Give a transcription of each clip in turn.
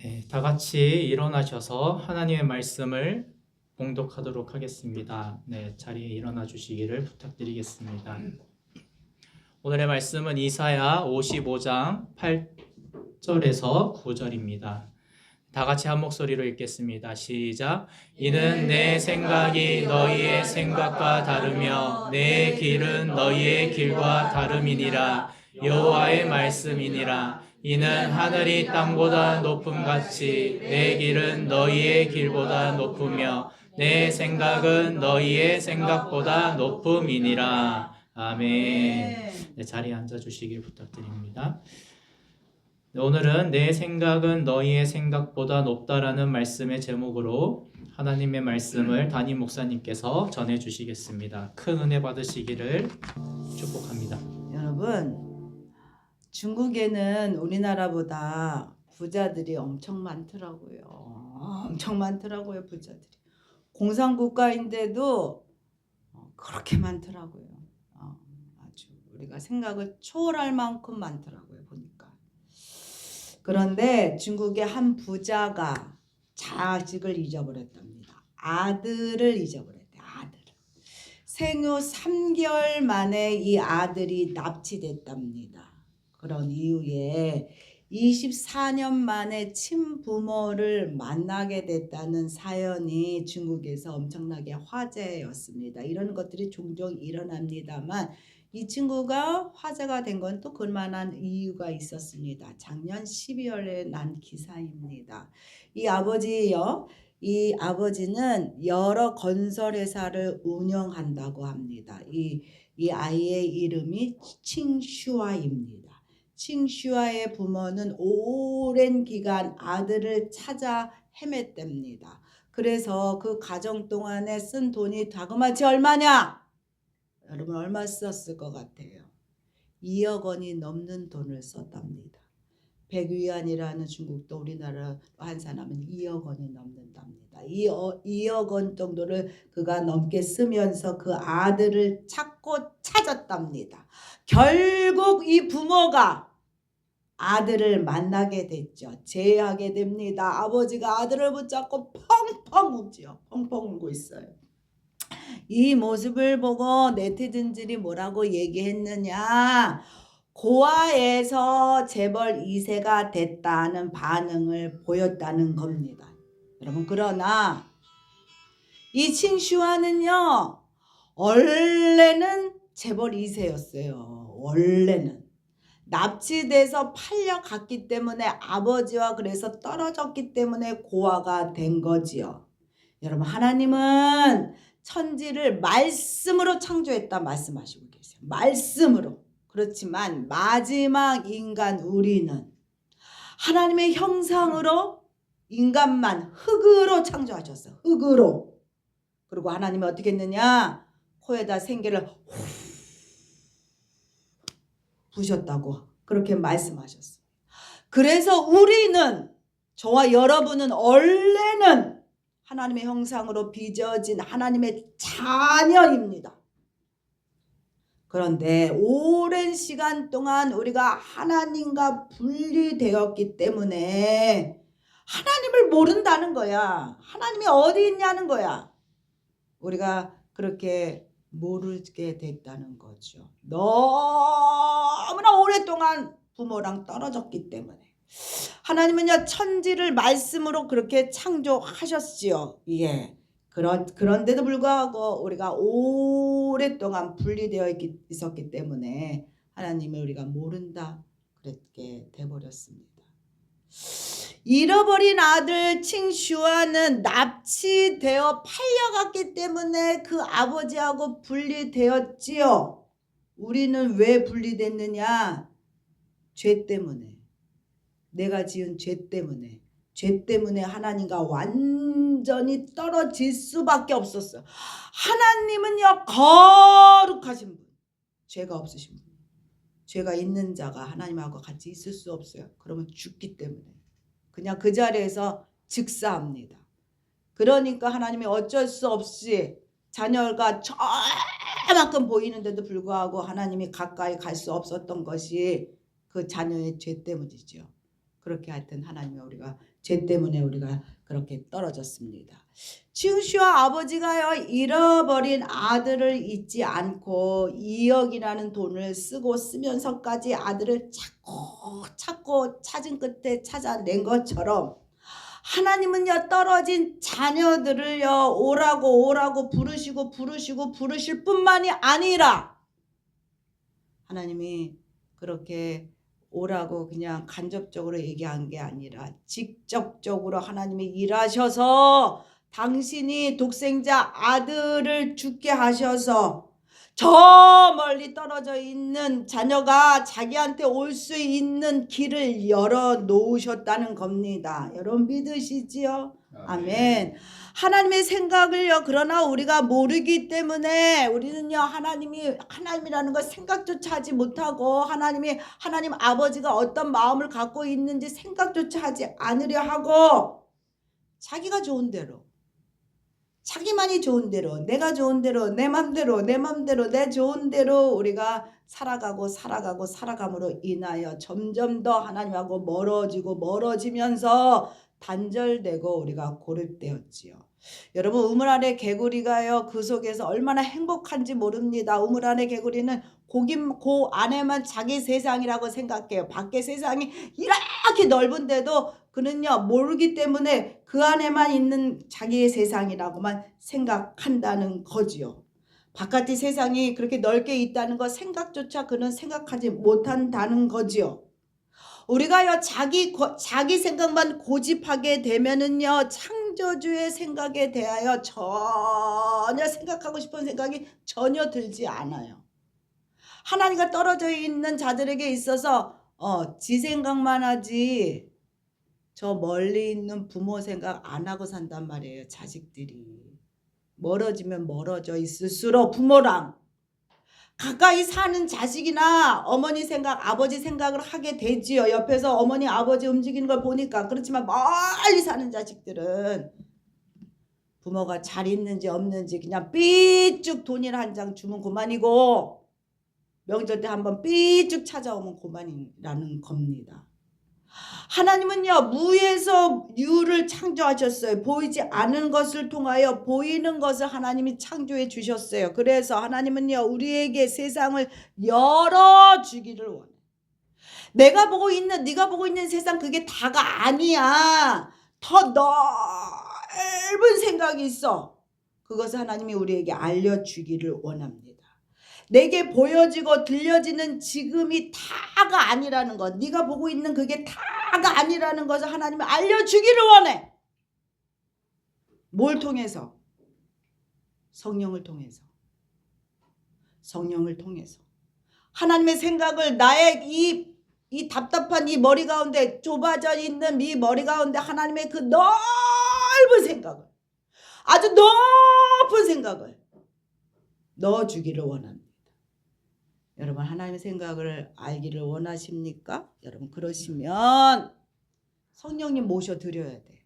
네, 다 같이 일어나셔서 하나님의 말씀을 봉독하도록 하겠습니다. 네, 자리에 일어나 주시기를 부탁드리겠습니다. 오늘의 말씀은 이사야 55장 8절에서 9절입니다. 다 같이 한 목소리로 읽겠습니다. 시작. 이는 내 생각이 너희의 생각과 다르며 내 길은 너희의 길과 다름이니라. 여호와의 말씀이니라. 이는 하늘이 땅보다 높음같이 내 길은 너희의 길보다 높으며 내 생각은 너희의 생각보다 높음이니라. 아멘. 네, 자리에 앉아주시길 부탁드립니다. 오늘은 내 생각은 너희의 생각보다 높다라는 말씀의 제목으로 하나님의 말씀을 담임 목사님께서 전해주시겠습니다. 큰 은혜 받으시기를 축복합니다. 여러분, 중국에는 우리나라보다 부자들이 엄청 많더라고요. 엄청 많더라고요, 부자들이. 공산국가인데도 그렇게 많더라고요. 아주 우리가 생각을 초월할 만큼 많더라고요, 보니까. 그런데 중국의 한 부자가 자식을 잊어버렸답니다. 아들을 잊어버렸대요. 아들을. 생후 3개월 만에 이 아들이 납치됐답니다. 그런 이후에 24년 만에 친부모를 만나게 됐다는 사연이 중국에서 엄청나게 화제였습니다. 이런 것들이 종종 일어납니다만 이 친구가 화제가 된 건 또 그만한 이유가 있었습니다. 작년 12월에 난 기사입니다. 이 아버지는 여러 건설회사를 운영한다고 합니다. 이 아이의 이름이 칭슈아입니다. 칭슈아의 부모는 오랜 기간 아들을 찾아 헤맸답니다. 그래서 그 가정 동안에 쓴 돈이 자그마치 얼마냐? 여러분 얼마 썼을 것 같아요? 2억 원이 넘는 돈을 썼답니다. 100위안이라는 중국도 우리나라로 환산하면 2억 원이 넘는답니다. 2억 원 정도를 그가 넘게 쓰면서 그 아들을 찾았답니다. 결국 이 부모가 아들을 만나게 됐죠. 재하게 됩니다. 아버지가 아들을 붙잡고 펑펑 울지요. 펑펑 울고 있어요. 이 모습을 보고 네티즌들이 뭐라고 얘기했느냐? 고아에서 재벌 2세가 됐다는 반응을 보였다는 겁니다. 여러분, 그러나 이 칭슈아는요, 원래는 재벌 2세였어요. 원래는. 납치돼서 팔려갔기 때문에 아버지와 그래서 떨어졌기 때문에 고아가 된 거지요. 여러분, 하나님은 천지를 말씀으로 창조했다 말씀하시고 계세요. 말씀으로. 그렇지만 마지막 인간 우리는 하나님의 형상으로 인간만 흙으로 창조하셨어요. 흙으로. 그리고 하나님이 어떻게 했느냐? 코에다 생기를 부셨다고 그렇게 말씀하셨어요. 그래서 우리는, 저와 여러분은 원래는 하나님의 형상으로 빚어진 하나님의 자녀입니다. 그런데 오랜 시간 동안 우리가 하나님과 분리되었기 때문에 하나님을 모른다는 거야. 하나님이 어디 있냐는 거야. 우리가 그렇게 모르게 됐다는 거죠. 너무나 오랫동안 부모랑 떨어졌기 때문에. 하나님은요, 천지를 말씀으로 그렇게 창조하셨지요. 예. 그런데도 불구하고 우리가 오랫동안 분리되어 있었기 때문에 하나님을 우리가 모른다 그렇게 돼버렸습니다. 잃어버린 아들 칭슈아는 납치되어 팔려갔기 때문에 그 아버지하고 분리되었지요. 우리는 왜 분리됐느냐? 죄 때문에. 내가 지은 죄 때문에. 죄 때문에 하나님과 완전히 떨어질 수밖에 없었어요. 하나님은요, 거룩하신 분, 죄가 없으신 분. 죄가 있는 자가 하나님하고 같이 있을 수 없어요. 그러면 죽기 때문에. 그냥 그 자리에서 즉사합니다. 그러니까 하나님이 어쩔 수 없이 자녀가 저만큼 보이는데도 불구하고 하나님이 가까이 갈 수 없었던 것이 그 자녀의 죄 때문이죠. 그렇게 하여튼 하나님이 우리가 죄 때문에 우리가 그렇게 떨어졌습니다. 칭슈와 아버지가요 잃어버린 아들을 잊지 않고 2억이라는 돈을 쓰면서까지 아들을 찾고 찾은 끝에 찾아낸 것처럼 하나님은요 떨어진 자녀들을요 오라고 부르실 뿐만이 아니라 하나님이 그렇게 오라고 그냥 간접적으로 얘기한 게 아니라 직접적으로 하나님이 일하셔서 당신이 독생자 아들을 죽게 하셔서 저 멀리 떨어져 있는 자녀가 자기한테 올 수 있는 길을 열어 놓으셨다는 겁니다. 여러분 믿으시지요? 아멘. 하나님의 생각을요 그러나 우리가 모르기 때문에 우리는요 하나님이라는 걸 생각조차 하지 못하고 하나님 아버지가 어떤 마음을 갖고 있는지 생각조차 하지 않으려 하고 자기가 좋은 대로 자기만이 좋은 대로 내가 좋은 대로 내 맘대로 내 좋은 대로 우리가 살아감으로 인하여 점점 더 하나님하고 멀어지면서 단절되고 우리가 고립되었지요. 여러분 우물 안에 개구리가요 그 속에서 얼마나 행복한지 모릅니다. 우물 안에 개구리는 그 안에만 자기 세상이라고 생각해요. 밖에 세상이 이렇게 넓은데도 그는요 모르기 때문에 그 안에만 있는 자기의 세상이라고만 생각한다는 거지요. 바깥의 세상이 그렇게 넓게 있다는 거 생각조차 그는 생각하지 못한다는 거지요. 우리가요 자기 생각만 고집하게 되면은요 창조주의 생각에 대하여 전혀 생각하고 싶은 생각이 전혀 들지 않아요. 하나님과 떨어져 있는 자들에게 있어서 지 생각만 하지 저 멀리 있는 부모 생각 안 하고 산단 말이에요. 자식들이 멀어지면 멀어져 있을수록 부모랑 가까이 사는 자식이나 어머니 생각 아버지 생각을 하게 되지요. 옆에서 어머니 아버지 움직이는 걸 보니까. 그렇지만 멀리 사는 자식들은 부모가 잘 있는지 없는지 그냥 삐쭉 돈이나 한 장 주면 그만이고 명절 때 한번 삐쭉 찾아오면 그만이라는 겁니다. 하나님은요 무에서 유를 창조하셨어요. 보이지 않은 것을 통하여 보이는 것을 하나님이 창조해 주셨어요. 그래서 하나님은요 우리에게 세상을 열어주기를 원해. 네가 보고 있는 세상 그게 다가 아니야. 더 넓은 생각이 있어. 그것을 하나님이 우리에게 알려주기를 원합니다. 내게 보여지고 들려지는 지금이 다가 아니라는 것, 네가 보고 있는 그게 다가 아니라는 것을 하나님이 알려주기를 원해. 뭘 통해서? 성령을 통해서. 하나님의 생각을 나의 이 답답한 이 머리 가운데 좁아져 있는 이 머리 가운데 하나님의 그 넓은 생각을 아주 높은 생각을 넣어주기를 원합니다. 여러분 하나님의 생각을 알기를 원하십니까? 여러분 그러시면 성령님 모셔드려야 돼.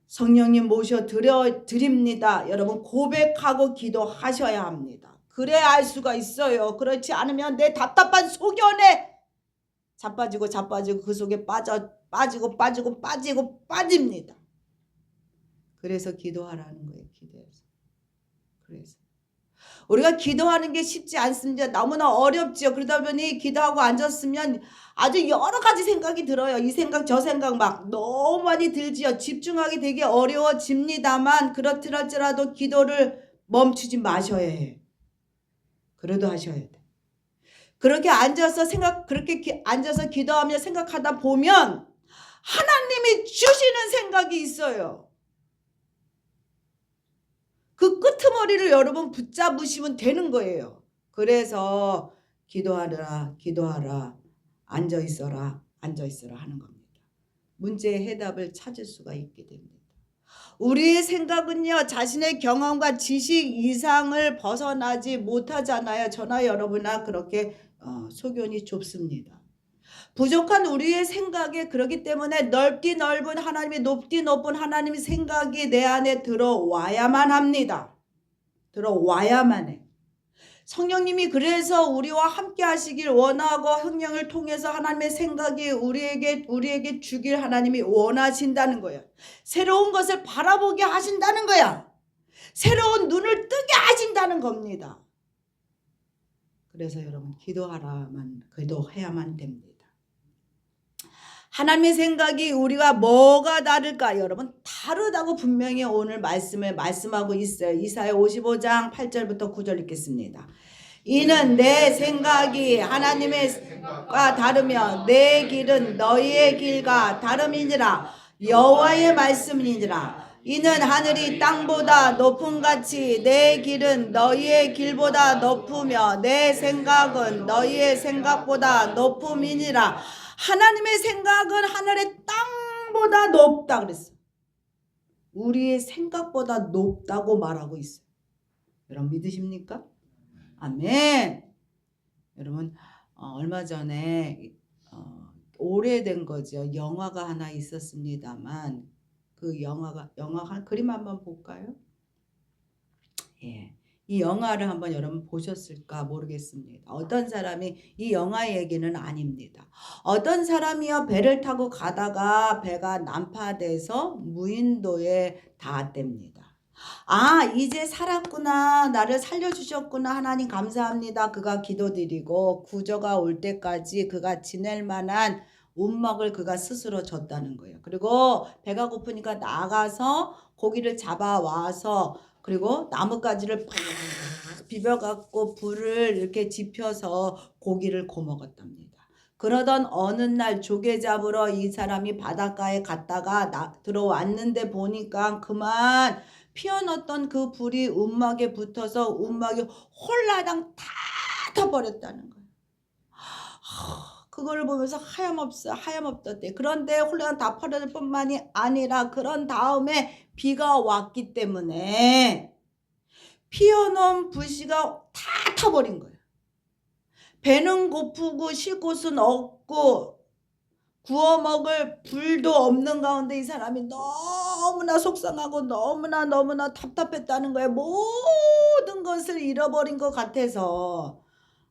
성령님 모셔드립니다. 여러분 고백하고 기도하셔야 합니다. 그래야 알 수가 있어요. 그렇지 않으면 내 답답한 소견에 자빠지고 그 속에 빠집니다. 그래서 기도하라는 거예요. 그래서 우리가 기도하는 게 쉽지 않습니다. 너무나 어렵죠. 그러다 보니 기도하고 앉았으면 아주 여러 가지 생각이 들어요. 이 생각 저 생각 막 너무 많이 들지요. 집중하기 되게 어려워집니다만 그렇더라도 기도를 멈추지 마셔야 해. 그래도 하셔야 돼. 그렇게 앉아서 기도하며 생각하다 보면 하나님이 주시는 생각이 있어요. 그 끄트머리를 여러분 붙잡으시면 되는 거예요. 그래서 기도하라 앉아있어라 하는 겁니다. 문제의 해답을 찾을 수가 있게 됩니다. 우리의 생각은요 자신의 경험과 지식 이상을 벗어나지 못하잖아요. 저나 여러분아 그렇게 소견이 좁습니다. 부족한 우리의 생각에 그렇기 때문에 넓디 넓은 하나님의 높디 높은 하나님의 생각이 내 안에 들어와야만 합니다. 들어와야만 해. 성령님이 그래서 우리와 함께 하시길 원하고 성령을 통해서 하나님의 생각이 우리에게 주길 하나님이 원하신다는 거예요. 새로운 것을 바라보게 하신다는 거야. 새로운 눈을 뜨게 하신다는 겁니다. 그래서 여러분 기도해야만 됩니다. 하나님의 생각이 우리가 뭐가 다를까? 여러분 다르다고 분명히 오늘 말씀하고 있어요. 이사야 55장 8절부터 9절 읽겠습니다. 이는 내 생각이 하나님의 생각과 다르며 내 길은 너희의 길과 다름이니라. 여호와의 말씀이니라. 이는 하늘이 땅보다 높음같이 내 길은 너희의 길보다 높으며 내 생각은 너희의 생각보다 높음이니라. 하나님의 생각은 하늘의 땅보다 높다 그랬어. 우리의 생각보다 높다고 말하고 있어요. 여러분 믿으십니까? 아멘. 여러분 얼마 전에 오래된 거죠. 영화가 하나 있었습니다만 그 영화 한 그림 한번 볼까요? 예. 이 영화를 한번 여러분 보셨을까 모르겠습니다. 어떤 사람이 이 영화 얘기는 아닙니다. 어떤 사람이요 배를 타고 가다가 배가 난파돼서 무인도에 닿았답니다. 아 이제 살았구나. 나를 살려주셨구나. 하나님 감사합니다. 그가 기도드리고 구조가 올 때까지 그가 지낼 만한 움막을 그가 스스로 줬다는 거예요. 그리고 배가 고프니까 나가서 고기를 잡아와서 그리고 나뭇가지를 팍 비벼갖고 불을 이렇게 지펴서 고기를 구워 먹었답니다. 그러던 어느 날 조개 잡으러 이 사람이 바닷가에 갔다가 들어왔는데 보니까 그만 피워놓던 그 불이 움막에 붙어서 움막이 홀라당 다 타버렸다는 거예요. 그걸 보면서 하염없었대. 그런데 홀라당 다 퍼질 뿐만이 아니라 그런 다음에 비가 왔기 때문에 피워놓은 불씨가 다 타버린 거예요. 배는 고프고 쉴 곳은 없고 구워 먹을 불도 없는 가운데 이 사람이 너무나 속상하고 너무나 답답했다는 거예요. 모든 것을 잃어버린 것 같아서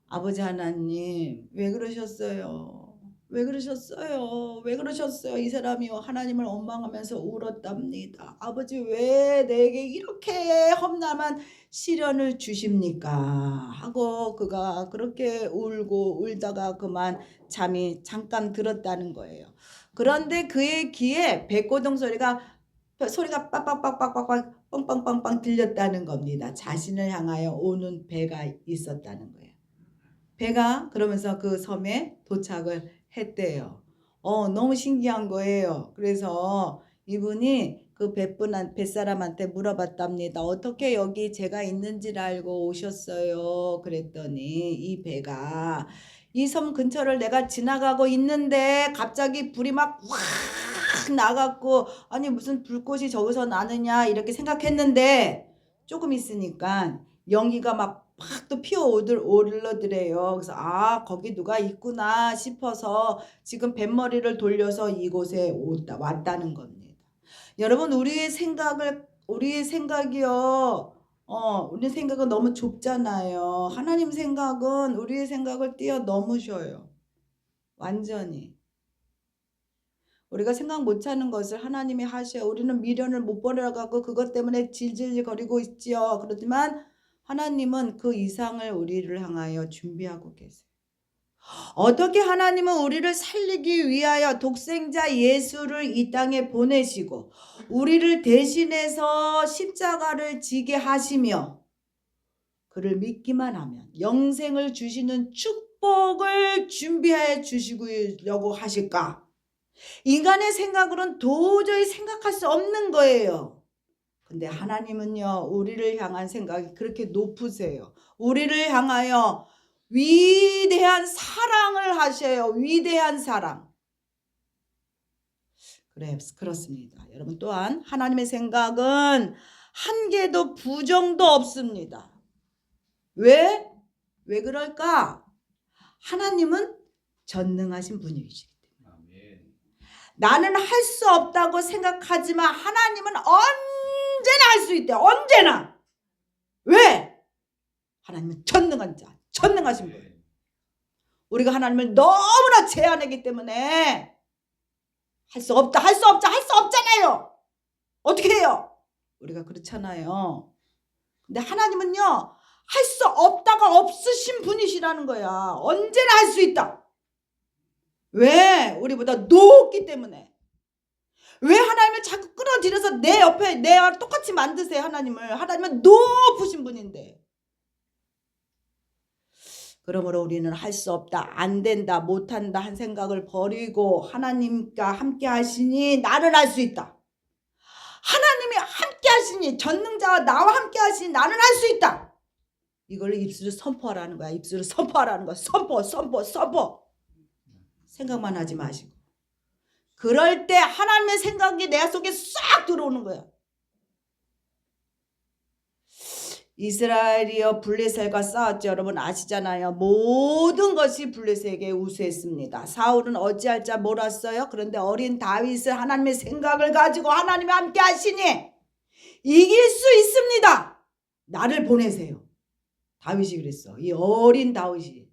아버지 하나님 왜 그러셨어요? 왜 그러셨어요? 이 사람이 하나님을 원망하면서 울었답니다. 아버지 왜 내게 이렇게 험난한 시련을 주십니까? 하고 그가 그렇게 울다가 그만 잠이 잠깐 들었다는 거예요. 그런데 그의 귀에 백고동 소리가 빡빡빡빡빡 빵빵빵빵 들렸다는 겁니다. 자신을 향하여 오는 배가 있었다는 거예요. 배가 그러면서 그 섬에 도착을 했대요. 너무 신기한 거예요. 그래서 이분이 그 뱃사람한테 물어봤답니다. 어떻게 여기 제가 있는지를 알고 오셨어요? 그랬더니 이 배가 이 섬 근처를 내가 지나가고 있는데 갑자기 불이 막 확 나갔고 아니 무슨 불꽃이 저기서 나느냐 이렇게 생각했는데 조금 있으니까 연기가 막 또 피어오르더래요. 그래서 거기 누가 있구나 싶어서 지금 뱃머리를 돌려서 이곳에 왔다는 겁니다. 여러분 우리의 생각이요. 우리 생각은 너무 좁잖아요. 하나님 생각은 우리의 생각을 뛰어넘으셔요. 완전히. 우리가 생각 못하는 것을 하나님이 하셔요. 우리는 미련을 못 버려가고 그것 때문에 질질거리고 있지요. 그렇지만 하나님은 그 이상을 우리를 향하여 준비하고 계세요. 어떻게 하나님은 우리를 살리기 위하여 독생자 예수를 이 땅에 보내시고 우리를 대신해서 십자가를 지게 하시며 그를 믿기만 하면 영생을 주시는 축복을 준비해 주시려고 하실까? 인간의 생각으로는 도저히 생각할 수 없는 거예요. 근데 하나님은요 우리를 향한 생각이 그렇게 높으세요. 우리를 향하여 위대한 사랑을 하셔요. 위대한 사랑. 그렇습니다. 여러분 또한 하나님의 생각은 한 개도 부정도 없습니다. 왜 그럴까? 하나님은 전능하신 분이시기 때문에. 나는 할 수 없다고 생각하지만 하나님은 언제나 할 수 있대. 언제나. 왜? 하나님은 전능한 자, 전능하신 분. 우리가 하나님을 너무나 제한하기 때문에 할 수 없다, 할 수 없자, 할 수 없잖아요. 어떻게 해요? 우리가 그렇잖아요. 근데 하나님은요, 할 수 없다가 없으신 분이시라는 거야. 언제나 할 수 있다. 왜? 우리보다 높기 때문에. 왜 하나님을 자꾸 끌어들여서 내 옆에 내와 똑같이 만드세요? 하나님은 높으신 분인데. 그러므로 우리는 할 수 없다, 안 된다, 못한다 한 생각을 버리고 하나님과 함께 하시니 나는 할 수 있다. 하나님이 함께 하시니, 전능자와 나와 함께 하시니 나는 할 수 있다. 이걸 입술로 선포하라는 거야. 입술로 선포하라는 거야. 선포. 생각만 하지 마시고. 그럴 때 하나님의 생각이 내 속에 싹 들어오는 거야. 이스라엘이여 블레셋과 싸웠죠. 여러분 아시잖아요. 모든 것이 블레셋에게 우세했습니다. 사울은 어찌할 자 몰랐어요. 그런데 어린 다윗은 하나님의 생각을 가지고 하나님이 함께 하시니 이길 수 있습니다. 나를 보내세요. 다윗이 그랬어. 이 어린 다윗이.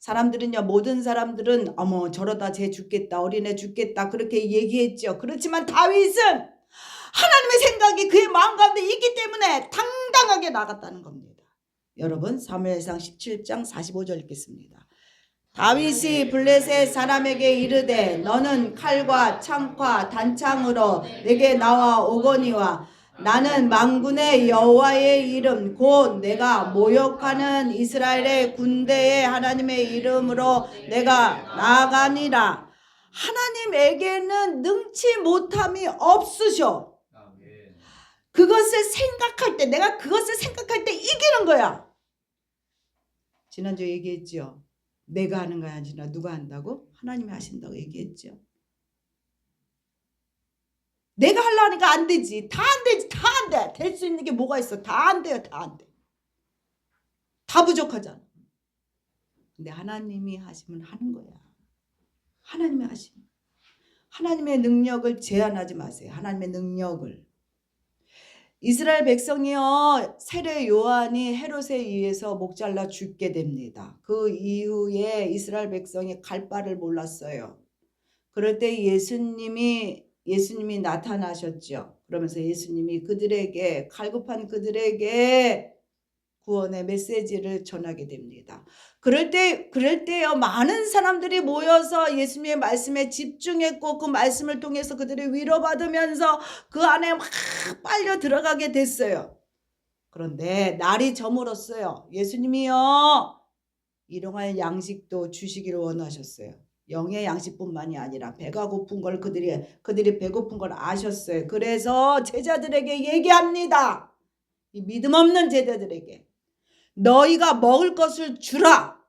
사람들은요, 모든 사람들은 어머 저러다 쟤 죽겠다, 어린애 죽겠다 그렇게 얘기했죠. 그렇지만 다윗은 하나님의 생각이 그의 마음 가운데 있기 때문에 당당하게 나갔다는 겁니다. 여러분 사무엘상 17장 45절 읽겠습니다. 다윗이 블레셋 사람에게 이르되 너는 칼과 창과 단창으로 내게 나와 오거니와 나는 만군의 여호와의 이름 곧 내가 모욕하는 이스라엘의 군대의 하나님의 이름으로 내가 나아가니라. 하나님에게는 능치 못함이 없으셔. 그것을 생각할 때, 내가 그것을 생각할 때 이기는 거야. 지난주에 얘기했죠. 내가 하는 거 아니라 누가 한다고? 하나님이 하신다고 얘기했죠. 내가 하려니까 안 되지. 다 안 되지. 다 안 돼. 될 수 있는 게 뭐가 있어. 다 안 돼요. 다 안 돼. 다 부족하잖아. 근데 하나님이 하시면 하는 거야. 하나님이 하시면. 하나님의 능력을 제한하지 마세요. 하나님의 능력을. 이스라엘 백성이요, 세례 요한이 헤롯에 의해서 목 잘라 죽게 됩니다. 그 이후에 이스라엘 백성이 갈 바를 몰랐어요. 그럴 때 예수님이 나타나셨죠. 그러면서 예수님이 그들에게, 갈급한 그들에게 구원의 메시지를 전하게 됩니다. 그럴 때요, 많은 사람들이 모여서 예수님의 말씀에 집중했고 그 말씀을 통해서 그들이 위로받으면서 그 안에 막 빨려 들어가게 됐어요. 그런데 날이 저물었어요. 예수님이요, 일용할 양식도 주시기를 원하셨어요. 영의 양식뿐만이 아니라 배가 고픈 걸 그들이 배고픈 걸 아셨어요. 그래서 제자들에게 얘기합니다. 이 믿음 없는 제자들에게 너희가 먹을 것을 주라.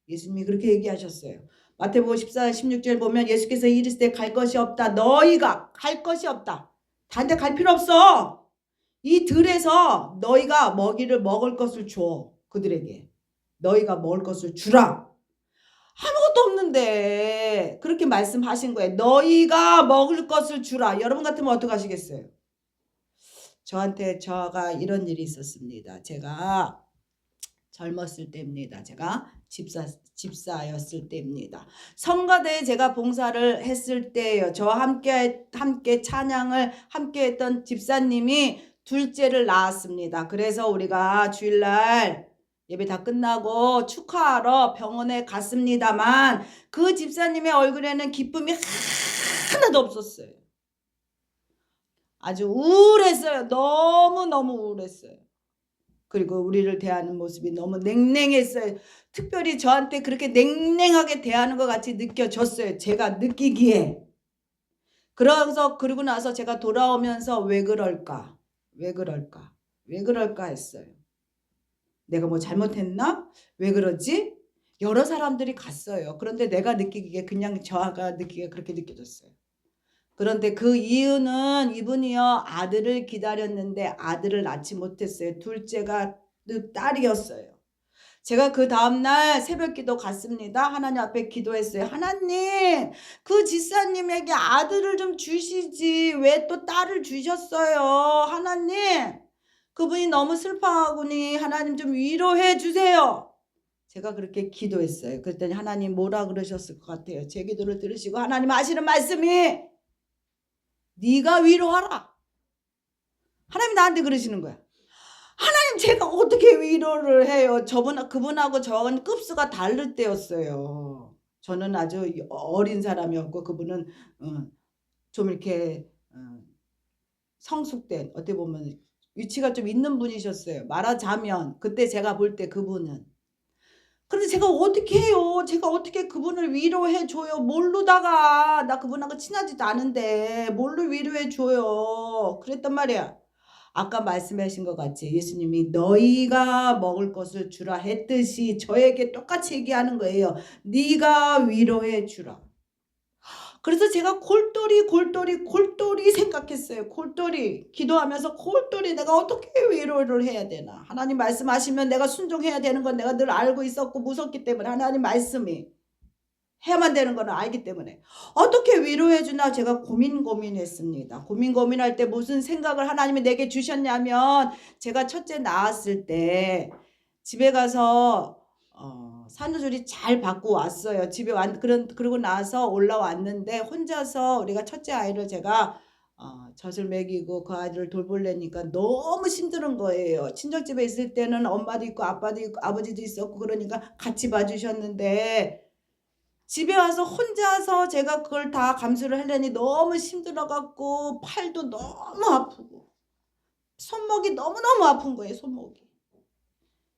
예수님이 그렇게 얘기하셨어요. 마태복음 14장 16절 보면 예수께서 이르시되 갈 것이 없다. 너희가 갈 것이 없다. 다른 데 갈 필요 없어. 이 들에서 너희가 먹을 것을 줘. 그들에게 너희가 먹을 것을 주라. 아무것도 없는데 그렇게 말씀하신 거예요. 너희가 먹을 것을 주라. 여러분 같으면 어떻게 하시겠어요? 저가 이런 일이 있었습니다. 제가 젊었을 때입니다. 제가 집사였을 때입니다. 성가대에 제가 봉사를 했을 때예요. 저와 함께 찬양을 함께 했던 집사님이 둘째를 낳았습니다. 그래서 우리가 주일날 예배 다 끝나고 축하하러 병원에 갔습니다만 그 집사님의 얼굴에는 기쁨이 하나도 없었어요. 아주 우울했어요. 너무너무 우울했어요. 그리고 우리를 대하는 모습이 너무 냉랭했어요. 특별히 저한테 그렇게 냉랭하게 대하는 것 같이 느껴졌어요. 제가 느끼기에. 그리고 나서 제가 돌아오면서 왜 그럴까 했어요. 내가 뭐 잘못했나? 왜 그러지? 여러 사람들이 갔어요. 그런데 내가 느끼기에 그냥 저가 느끼기에 그렇게 느껴졌어요. 그런데 그 이유는 이분이요, 아들을 기다렸는데 아들을 낳지 못했어요. 둘째가 딸이었어요. 제가 그 다음날 새벽기도 갔습니다. 하나님 앞에 기도했어요. 하나님, 그 집사님에게 아들을 좀 주시지 왜 또 딸을 주셨어요? 하나님, 그분이 너무 슬퍼하고니 하나님 좀 위로해 주세요. 제가 그렇게 기도했어요. 그랬더니 하나님 뭐라 그러셨을 것 같아요. 제 기도를 들으시고 하나님 하시는 말씀이 네가 위로하라. 하나님이 나한테 그러시는 거야. 하나님 제가 어떻게 위로를 해요. 그분하고 저는 급수가 다를 때였어요. 저는 아주 어린 사람이었고 그분은 좀 이렇게 성숙된 어떻게 보면 위치가 좀 있는 분이셨어요. 말하자면 그때 제가 볼 때 그분은. 그런데 제가 어떻게 해요? 제가 어떻게 그분을 위로해 줘요? 모르다가 나 그분하고 친하지도 않은데 뭘로 위로해 줘요? 그랬단 말이야. 아까 말씀하신 것 같이 예수님이 너희가 먹을 것을 주라 했듯이 저에게 똑같이 얘기하는 거예요. 네가 위로해 주라. 그래서 제가 골똘히 생각했어요. 골똘히 기도하면서 골똘히 내가 어떻게 위로를 해야 되나. 하나님 말씀하시면 내가 순종해야 되는 건 내가 늘 알고 있었고 무섭기 때문에 하나님 말씀이 해야만 되는 건 알기 때문에 어떻게 위로해 주나 제가 고민했습니다. 고민할 때 무슨 생각을 하나님이 내게 주셨냐면 제가 첫째 낳았을 때 집에 가서 산후조리 잘 받고 왔어요. 집에 그러고 나서 올라왔는데 혼자서 우리가 첫째 아이를 제가 젖을 먹이고 그 아이를 돌보려니까 너무 힘든 거예요. 친정집에 있을 때는 엄마도 있고 아빠도 있고 아버지도 있었고 그러니까 같이 봐주셨는데 집에 와서 혼자서 제가 그걸 다 감수를 하려니 너무 힘들어갖고 팔도 너무 아프고 손목이 너무너무 아픈 거예요. 손목이.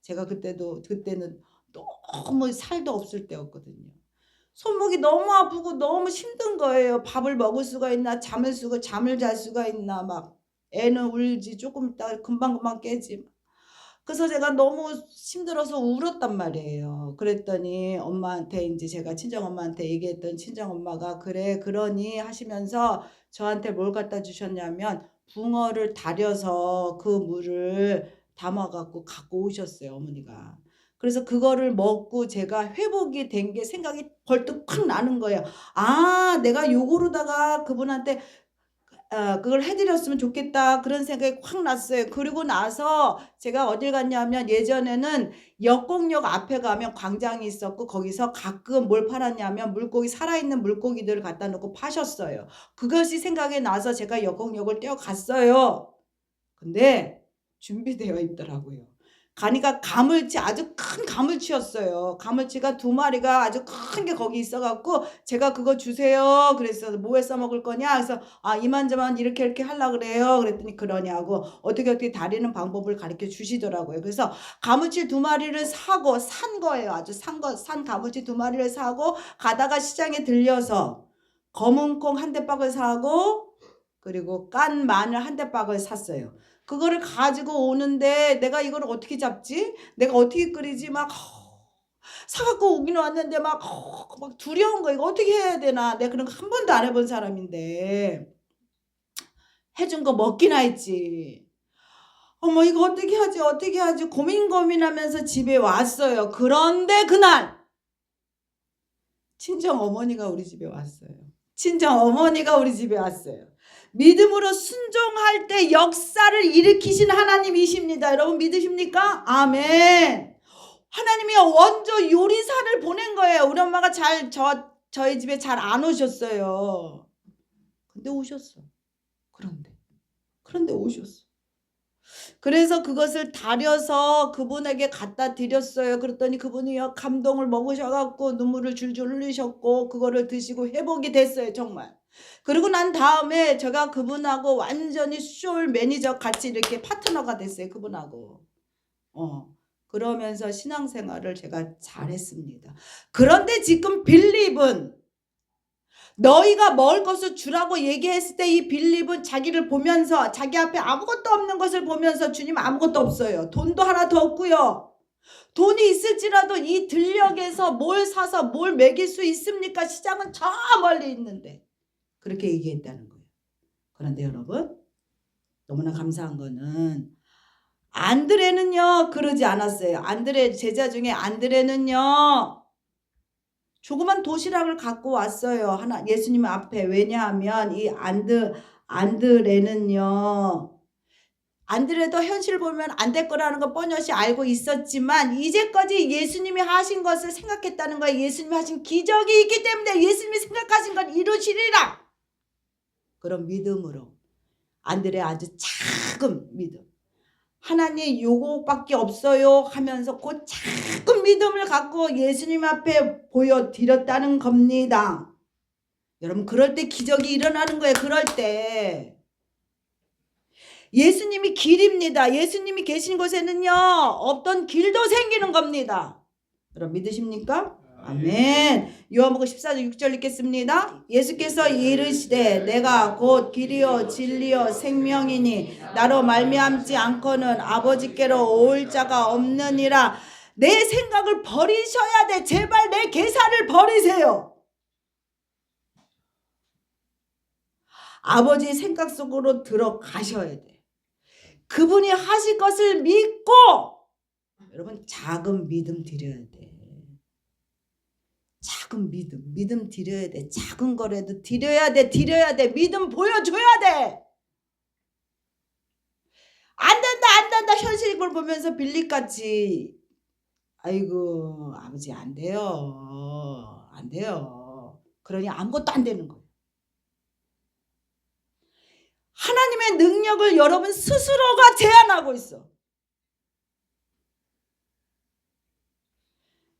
제가 그때는 너무 살도 없을 때였거든요. 손목이 너무 아프고 너무 힘든 거예요. 밥을 먹을 수가 있나 잠을 잘 수가 있나 막 애는 울지 조금 있다 금방 깨지. 그래서 제가 너무 힘들어서 울었단 말이에요. 그랬더니 엄마한테 이제 제가 친정엄마한테 얘기했던 친정엄마가 그래 그러니 하시면서 저한테 뭘 갖다 주셨냐면 붕어를 달여서 그 물을 담아갖고 갖고 오셨어요. 어머니가. 그래서 그거를 먹고 제가 회복이 된 게 생각이 벌떡 확 나는 거예요. 아 내가 요거로다가 그분한테 그걸 해드렸으면 좋겠다 그런 생각이 확 났어요. 그리고 나서 제가 어딜 갔냐면 예전에는 역곡역 앞에 가면 광장이 있었고 거기서 가끔 뭘 팔았냐면 물고기 살아있는 물고기들을 갖다 놓고 파셨어요. 그것이 생각이 나서 제가 역곡역을 뛰어갔어요. 근데 준비되어 있더라고요. 가니까 가물치 아주 큰 가물치였어요. 가물치가 2마리가 아주 큰 게 거기 있어갖고 제가 그거 주세요. 그래서 뭐에 써먹을 거냐? 그래서 이만저만 이렇게 하려고 그래요. 그랬더니 그러냐고 어떻게 다리는 방법을 가르쳐 주시더라고요. 그래서 가물치 2마리를 사고 산 거예요. 아주 산 가물치 2마리를 사고 가다가 시장에 들려서 검은 콩 1대박을 사고 그리고 깐 마늘 1대박을 샀어요. 그거를 가지고 오는데 내가 이걸 어떻게 잡지? 내가 어떻게 끓이지? 막 사갖고 오긴 왔는데 막 두려운 거 이거 어떻게 해야 되나? 내가 그런 거 한 번도 안 해본 사람인데 해준 거 먹기나 했지. 어머 이거 어떻게 하지 고민하면서 집에 왔어요. 그런데 그날 친정 어머니가 우리 집에 왔어요. 믿음으로 순종할 때 역사를 일으키신 하나님이십니다. 여러분 믿으십니까? 아멘. 하나님이 원조 요리사를 보낸 거예요. 우리 엄마가 저희 집에 잘 안 오셨어요. 근데 오셨어. 그런데 오셨어. 그래서 그것을 다려서 그분에게 갖다 드렸어요. 그랬더니 그분이 감동을 먹으셔갖고 눈물을 줄줄 흘리셨고 그거를 드시고 회복이 됐어요. 정말. 그리고 난 다음에 제가 그분하고 완전히 쇼 매니저 같이 이렇게 파트너가 됐어요. 그분하고. 그러면서 신앙생활을 제가 잘했습니다. 그런데 지금 빌립은 너희가 먹을 것을 주라고 얘기했을 때 이 빌립은 자기를 보면서 자기 앞에 아무것도 없는 것을 보면서 주님 아무것도 없어요. 돈도 하나도 없고요. 돈이 있을지라도 이 들녘에서 뭘 사서 뭘 먹일 수 있습니까? 시장은 저 멀리 있는데. 그렇게 얘기했다는 거예요. 그런데 여러분 너무나 감사한 거는 안드레는요 그러지 않았어요. 제자 중에 안드레는요 조그만 도시락을 갖고 왔어요. 예수님 앞에. 왜냐하면 이 안드레는요 안드레도 현실 보면 안 될 거라는 거 뻔히 알고 있었지만 이제까지 예수님이 하신 것을 생각했다는 거예요. 예수님이 하신 기적이 있기 때문에 예수님이 생각하신 건 이루시리라. 그런 믿음으로 안드레 아주 작은 믿음. 하나님 요거밖에 없어요 하면서 그 작은 믿음을 갖고 예수님 앞에 보여드렸다는 겁니다. 여러분 그럴 때 기적이 일어나는 거예요. 그럴 때. 예수님이 길입니다. 예수님이 계신 곳에는요 없던 길도 생기는 겁니다. 여러분 믿으십니까? 아멘. 요한복음 14장 6절 읽겠습니다. 예수께서 이르시되 내가 곧 길이요 진리요 생명이니 나로 말미암지 않고는 아버지께로 올 자가 없느니라. 내 생각을 버리셔야 돼. 제발 내 계산을 버리세요. 아버지의 생각 속으로 들어가셔야 돼. 그분이 하실 것을 믿고 여러분 작은 믿음 드려야 돼. 작은 믿음 드려야 돼. 작은 거라도 드려야 돼. 믿음 보여줘야 돼. 안 된다. 현실을 보면서 빌립같이 아이고 아버지 안 돼요. 그러니 아무것도 안 되는 거예요. 하나님의 능력을 여러분 스스로가 제한하고 있어.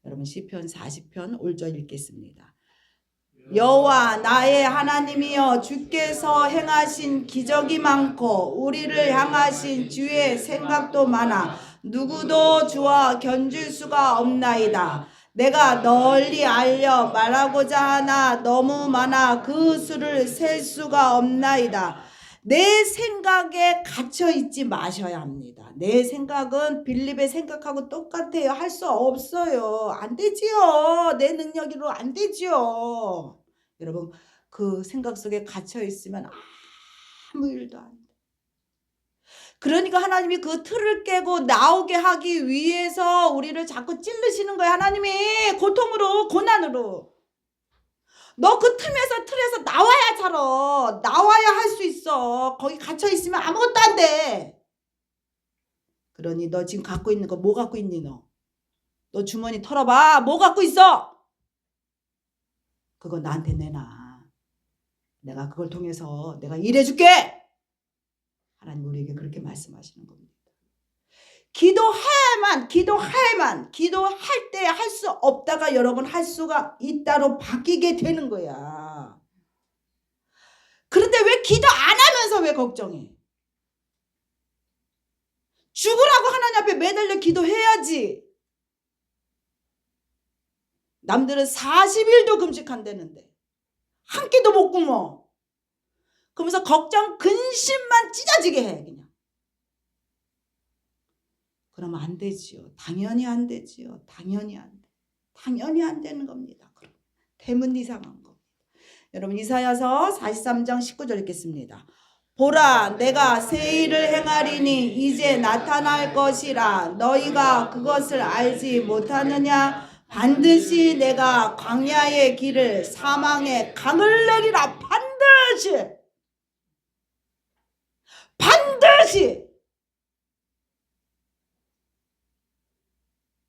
여러분 시편 40편 5절 읽겠습니다. 여호와 나의 하나님이여 주께서 행하신 기적이 많고 우리를 향하신 주의 생각도 많아 누구도 주와 견줄 수가 없나이다. 내가 널리 알려 말하고자 하나 너무 많아 그 수를 셀 수가 없나이다. 내 생각에 갇혀 있지 마셔야 합니다. 내 생각은 빌립의 생각하고 똑같아요. 할 수 없어요. 안 되지요. 내 능력으로 안 되지요. 여러분 그 생각 속에 갇혀 있으면 아무 일도 안 돼. 그러니까 하나님이 그 틀을 깨고 나오게 하기 위해서 우리를 자꾸 찔르시는 거예요. 하나님이 고통으로 고난으로. 너 그 틀에서 나와야 살아. 나와야 할 수 있어. 거기 갇혀 있으면 아무것도 안 돼. 그러니 너 지금 갖고 있는 거 뭐 갖고 있니 너? 너 주머니 털어봐. 뭐 갖고 있어? 그거 나한테 내놔. 내가 그걸 통해서 내가 일해줄게. 하나님 우리에게 그렇게 말씀하시는 겁니다. 기도할 때 할 수 없다가 여러분 할 수가 있다로 바뀌게 되는 거야. 그런데 왜 기도 안 하면서 왜 걱정해? 죽으라고 하나님 앞에 매달려 기도해야지. 남들은 40일도 금식한다는데 한 끼도 못 굶어. 그러면서 걱정 근심만 찢어지게 해 그냥. 그러면 안 되지요. 당연히 안 되지요. 당연히 안 되는 겁니다. 그럼 대문 이상한 거. 여러분 이사야서 43장 19절 읽겠습니다. 보라 내가 새 일을 행하리니 이제 나타날 것이라 너희가 그것을 알지 못하느냐. 반드시 내가 광야의 길을 사망의 강을 내리라. 반드시.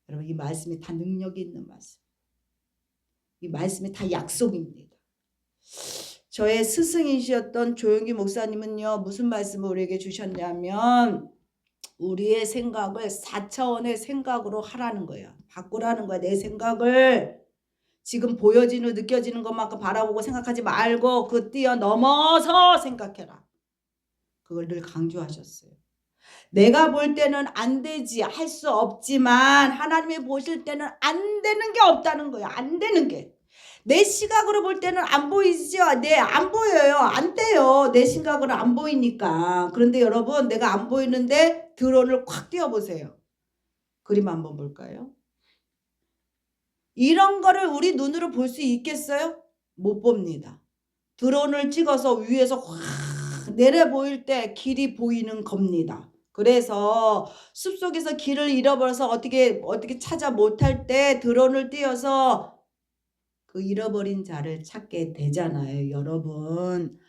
여러분 이 말씀이 다 능력이 있는 말씀. 이 말씀이 다 약속입니다. 저의 스승이셨던 조영기 목사님은요 무슨 말씀을 우리에게 주셨냐면 우리의 생각을 4차원의 생각으로 하라는 거예요. 바꾸라는 거야. 내 생각을 지금 보여지는 느껴지는 것만큼 바라보고 생각하지 말고 그 뛰어넘어서 생각해라. 그걸 늘 강조하셨어요. 내가 볼 때는 안 되지 할 수 없지만 하나님이 보실 때는 안 되는 게 없다는 거예요. 안 되는 게. 내 시각으로 볼 때는 안 보이죠. 네, 안 보여요. 안 돼요. 내 시각으로 안 보이니까. 그런데 여러분 내가 안 보이는데 드론을 콱 띄워보세요. 그림 한번 볼까요? 이런 거를 우리 눈으로 볼 수 있겠어요? 못 봅니다. 드론을 찍어서 위에서 확 내려 보일 때 길이 보이는 겁니다. 그래서 숲속에서 길을 잃어버려서 어떻게 찾아 못할 때 드론을 띄워서 그 잃어버린 자를 찾게 되잖아요. 여러분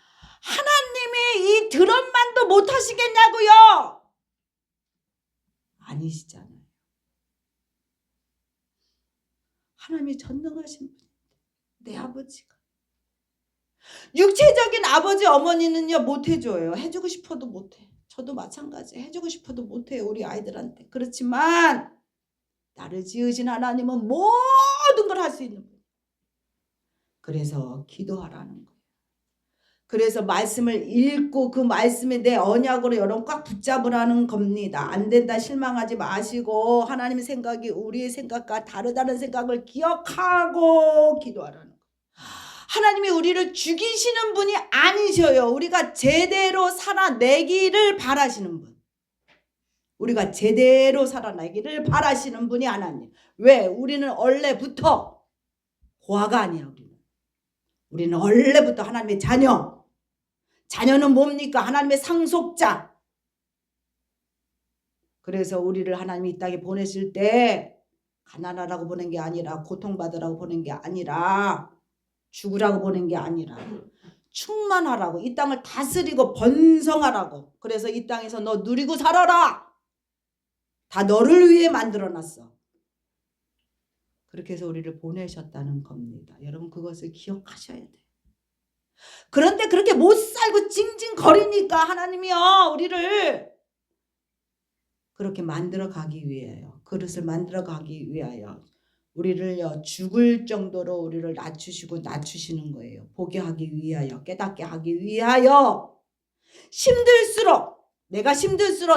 하나님이 이 드론만도 못하시겠냐고요. 아니시잖아요. 하나님이 전능하신 분인데 내 아버지가 육체적인 아버지 어머니는요 못 해줘요. 해주고 싶어도 못해. 저도 마찬가지. 해주고 싶어도 못해요 우리 아이들한테. 그렇지만 나를 지으신 하나님은 모든 걸 할 수 있는 분. 그래서 기도하라는 거예요. 그래서 말씀을 읽고 그 말씀에 내 언약으로 여러분 꽉 붙잡으라는 겁니다. 안 된다 실망하지 마시고 하나님의 생각이 우리의 생각과 다르다는 생각을 기억하고 기도하라는 거예요. 하나님이 우리를 죽이시는 분이 아니셔요. 우리가 제대로 살아내기를 바라시는 분. 우리가 제대로 살아내기를 바라시는 분이 하나님. 왜? 우리는 원래부터 고아가 아니야. 우리는 원래부터 하나님의 자녀. 자녀는 뭡니까? 하나님의 상속자. 그래서 우리를 하나님이 이 땅에 보내실 때 가난하라고 보낸 게 아니라 고통받으라고 보낸 게 아니라 죽으라고 보낸 게 아니라 충만하라고 이 땅을 다스리고 번성하라고. 그래서 이 땅에서 너 누리고 살아라. 다 너를 위해 만들어놨어. 그렇게 해서 우리를 보내셨다는 겁니다. 여러분 그것을 기억하셔야 돼요. 그런데 그렇게 못 살고 징징거리니까 하나님이요 우리를 그렇게 만들어 가기 위하여 그릇을 만들어 가기 위하여 우리를요 죽을 정도로 우리를 낮추시고 낮추시는 거예요. 보게 하기 위하여 깨닫게 하기 위하여 힘들수록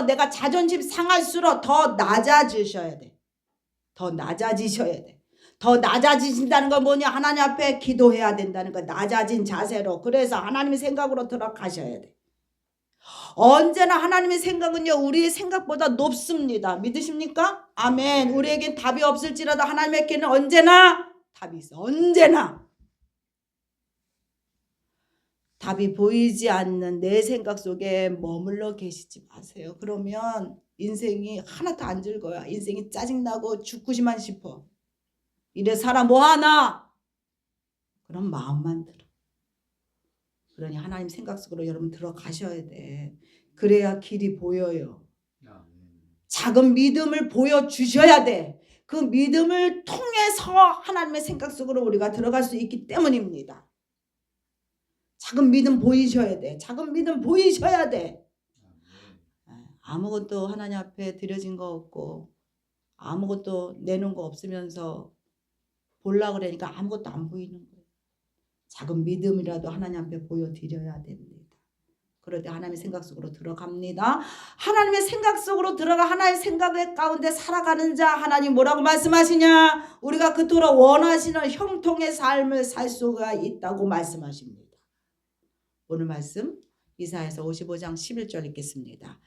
내가 자존심 상할수록 더 낮아지셔야 돼. 더 낮아지셔야 돼. 더 낮아지신다는 건 뭐냐? 하나님 앞에 기도해야 된다는 거. 낮아진 자세로. 그래서 하나님의 생각으로 들어가셔야 돼. 언제나 하나님의 생각은요 우리의 생각보다 높습니다. 믿으십니까? 아멘. 우리에겐 답이 없을지라도 하나님에게는 언제나 답이 있어. 언제나. 답이 보이지 않는 내 생각 속에 머물러 계시지 마세요. 그러면 인생이 하나도 안 즐거워요. 인생이 짜증나고 죽고시만 싶어. 이래 살아 뭐하나? 그런 마음만 들어. 그러니 하나님 생각 속으로 여러분 들어가셔야 돼. 그래야 길이 보여요. 작은 믿음을 보여주셔야 돼. 그 믿음을 통해서 하나님의 생각 속으로 우리가 들어갈 수 있기 때문입니다. 작은 믿음 보이셔야 돼. 작은 믿음 보이셔야 돼. 아무것도 하나님 앞에 드려진 거 없고 아무것도 내놓은 거 없으면서 보려고 그러니까 아무것도 안 보이는 거예요. 작은 믿음이라도 하나님 앞에 보여드려야 됩니다. 그럴 때 하나님의 생각 속으로 들어갑니다. 하나님의 생각 속으로 들어가 하나님의 생각 가운데 살아가는 자 하나님 뭐라고 말씀하시냐? 우리가 그토록 원하시는 형통의 삶을 살 수가 있다고 말씀하십니다. 오늘 말씀 이사야서 55장 11절 읽겠습니다.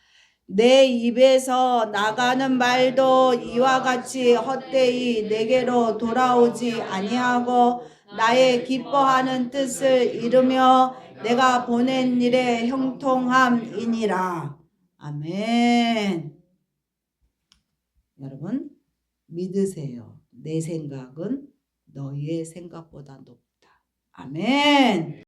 내 입에서 나가는 말도 이와 같이 헛되이 내게로 돌아오지 아니하고 나의 기뻐하는 뜻을 이루며 내가 보낸 일의 형통함이니라. 아멘. 여러분 믿으세요. 내 생각은 너희의 생각보다 높다. 아멘.